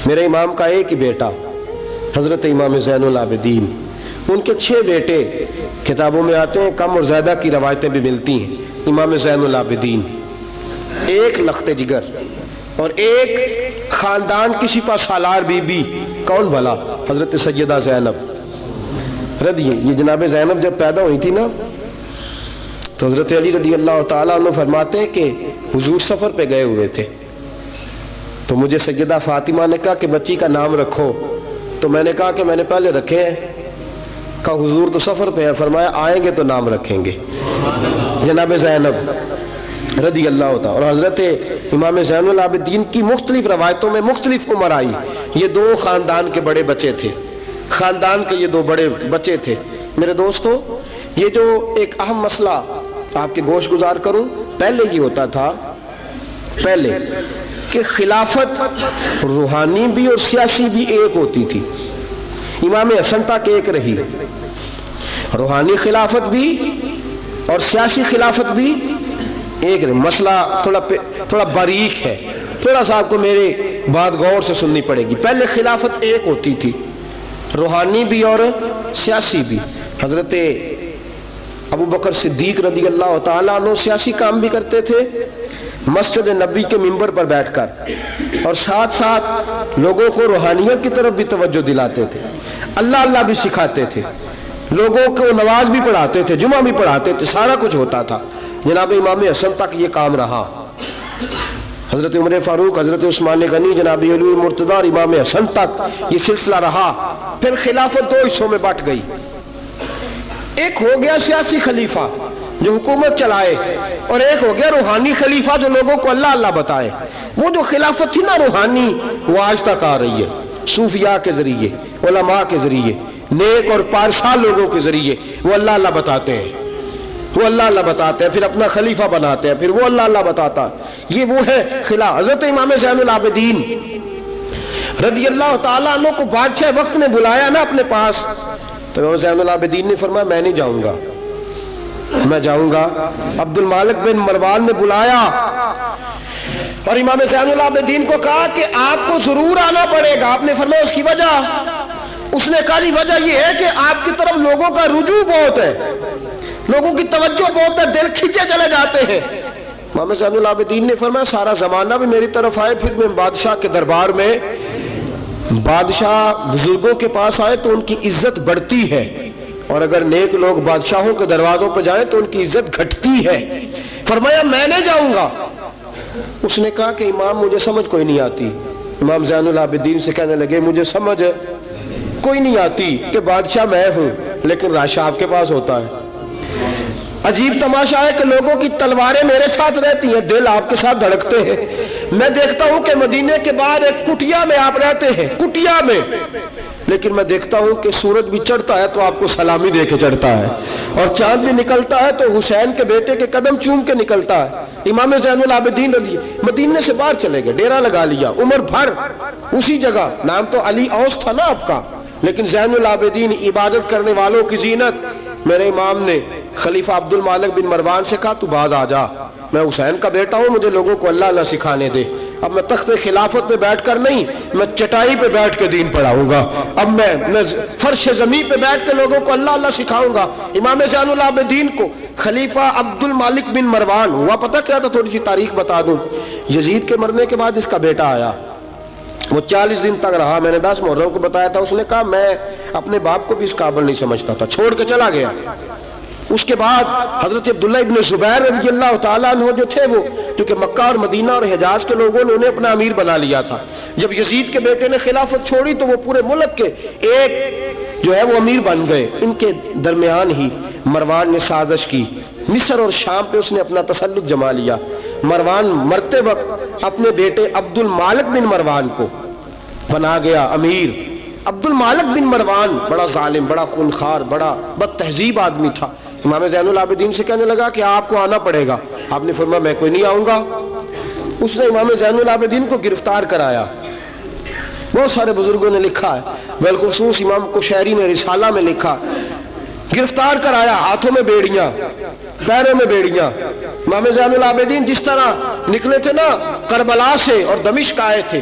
میرے امام کا ایک ہی بیٹا حضرت امام زین العابدین، ان کے 6 بیٹے کتابوں میں آتے ہیں، کم اور زیادہ کی روایتیں بھی ملتی ہیں۔ امام زین العابدین ایک لخت جگر اور ایک خاندان کی سپہ سالار بی بی، کون بھلا؟ حضرت سیدہ زینب یہ جناب زینب جب پیدا ہوئی تھی نا تو حضرت علی رضی اللہ تعالیٰ عنہ فرماتے ہیں کہ حضور سفر پہ گئے ہوئے تھے، تو مجھے سیدہ فاطمہ نے کہا کہ بچی کا نام رکھو، تو میں نے کہا کہ میں نے پہلے رکھے ہیں، کہا حضور تو سفر پہ ہے، فرمایا آئیں گے تو نام رکھیں گے۔ جناب زینب رضی اللہ تعالیٰ اور حضرت امام زین العابدین کی مختلف روایتوں میں مختلف عمر آئی، یہ 2 خاندان کے بڑے بچے تھے، خاندان کے یہ 2 بڑے بچے تھے۔ میرے دوستو، یہ جو ایک اہم مسئلہ آپ کے گوش گزار کروں، پہلے یہ ہوتا تھا پہلے کہ خلافت روحانی بھی اور سیاسی بھی ایک ہوتی تھی، امام حسن تک ایک رہی، روحانی خلافت بھی اور سیاسی خلافت بھی ایک رہی۔ مسئلہ تھوڑا باریک ہے، تھوڑا سا آپ کو میرے بات غور سے سننی پڑے گی۔ پہلے خلافت ایک ہوتی تھی، روحانی بھی اور سیاسی بھی۔ حضرت ابو بکر صدیق رضی اللہ تعالیٰ عنہ سیاسی کام بھی کرتے تھے مسجد نبی کے منبر پر بیٹھ کر، اور ساتھ ساتھ لوگوں کو روحانیت کی طرف بھی توجہ دلاتے تھے، اللہ اللہ بھی سکھاتے تھے، لوگوں کو نماز بھی پڑھاتے تھے، جمعہ بھی پڑھاتے تھے، سارا کچھ ہوتا تھا۔ جناب امام حسن تک یہ کام رہا، حضرت عمر فاروق، حضرت عثمان غنی، جناب علی مرتضی اور امام حسن تک یہ سلسلہ رہا۔ پھر خلافت 2 حصوں میں بٹ گئی، ایک ہو گیا سیاسی خلیفہ جو حکومت چلائے، اور ایک ہو گیا روحانی خلیفہ جو لوگوں کو اللہ اللہ بتائے۔ وہ جو خلافت تھی نا روحانی، وہ آج تک آ رہی ہے، صوفیاء کے ذریعے، علماء کے ذریعے، نیک اور پارسال لوگوں کے ذریعے وہ اللہ اللہ بتاتے ہیں، وہ اللہ اللہ بتاتے ہیں، پھر اپنا خلیفہ بناتے ہیں، پھر وہ اللہ اللہ بتاتا ہے۔ یہ وہ ہے خلاف۔ حضرت امام زین العابدین رضی اللہ تعالیٰ عنہ کو بادشاہ وقت نے بلایا نا اپنے پاس، تو امام زین العابدین نے فرمایا میں نہیں جاؤں گا، میں جاؤں گا۔ عبد المالک بن مروان نے بلایا اور امام زین العابدین کو کہا کہ آپ کو ضرور آنا پڑے گا۔ آپ نے فرمایا اس کی وجہ؟ اس نے کہا وجہ یہ ہے کہ آپ کی طرف لوگوں کا رجوع بہت ہے، لوگوں کی توجہ بہت ہے، دل کھینچے چلے جاتے ہیں۔ امام زین العابدین نے فرمایا سارا زمانہ بھی میری طرف آئے، پھر میں بادشاہ کے دربار میں، بادشاہ بزرگوں کے پاس آئے تو ان کی عزت بڑھتی ہے، اور اگر نیک لوگ بادشاہوں کے دروازوں پہ جائیں تو ان کی عزت گھٹتی ہے۔ فرمایا میں نہیں جاؤں گا۔ اس نے کہا کہ امام مجھے سمجھ کوئی نہیں آتی۔ امام زین العابدین سے کہنے لگے مجھے سمجھ کوئی نہیں آتی کہ بادشاہ میں ہوں لیکن راشا آپ کے پاس ہوتا ہے۔ عجیب تماشا ہے کہ لوگوں کی تلواریں میرے ساتھ رہتی ہیں، دل آپ کے ساتھ دھڑکتے ہیں۔ میں دیکھتا ہوں کہ مدینے کے بعد ایک کٹیا میں آپ رہتے ہیں، کٹیا میں، لیکن میں دیکھتا ہوں کہ سورج بھی چڑھتا ہے تو آپ کو سلامی دے کے چڑھتا ہے، اور چاند بھی نکلتا ہے تو حسین کے بیٹے کے قدم چوم کے نکلتا ہے۔ امام زین العابدین رضی مدینے سے باہر چلے گئے، ڈیرا لگا لیا عمر بھر اسی جگہ، نام تو علی اوس تھا نا آپ کا، لیکن زین العابدین عبادت کرنے والوں کی زینت۔ میرے امام نے خلیفہ عبد المالک بن مروان سے کہا تو باز آ جا، میں حسین کا بیٹا ہوں، مجھے لوگوں کو اللہ اللہ سکھانے دے۔ اب میں تخت خلافت پہ بیٹھ کر نہیں، میں چٹائی پہ بیٹھ کے دین پڑھاؤں گا، اب میں فرش زمین پہ بیٹھ کے لوگوں کو اللہ اللہ سکھاؤں گا۔ امام زین العابدین کو خلیفہ عبد المالک بن مروان ہوا پتہ کیا تھا؟ تھوڑی سی تاریخ بتا دوں۔ یزید کے مرنے کے بعد اس کا بیٹا آیا، وہ 40 دن تک رہا، میں نے 10 محرم کو بتایا تھا۔ اس نے کہا میں اپنے باپ کو بھی اس قابل نہیں سمجھتا تھا، چھوڑ کے چلا گیا۔ اس کے بعد حضرت عبداللہ ابن زبیر رضی اللہ تعالیٰ عنہ جو تھے، وہ کیونکہ مکہ اور مدینہ اور حجاز کے لوگوں نے انہیں اپنا امیر بنا لیا تھا، جب یزید کے بیٹے نے خلافت چھوڑی تو وہ پورے ملک کے ایک جو ہے وہ امیر بن گئے۔ ان کے درمیان ہی مروان نے سازش کی، مصر اور شام پہ اس نے اپنا تسلط جما لیا۔ مروان مرتے وقت اپنے بیٹے عبد المالک بن مروان کو بنا گیا امیر۔ عبد المالک بن مروان بڑا ظالم، بڑا خونخوار، بڑا بد تہذیب آدمی تھا۔ امام زین العابدین سے کہنے لگا کہ آپ کو آنا پڑے گا۔ آپ نے فرمایا میں کوئی نہیں آؤں گا۔ اس نے امام زین العابدین کو گرفتار کرایا۔ بہت سارے بزرگوں نے لکھا ہے، بالخصوص امام کشیری نے رسالہ میں لکھا، گرفتار کرایا، ہاتھوں میں بیڑیاں، پیروں میں بیڑیاں۔ امام زین العابدین جس طرح نکلے تھے نا کربلا سے اور دمشق آئے تھے،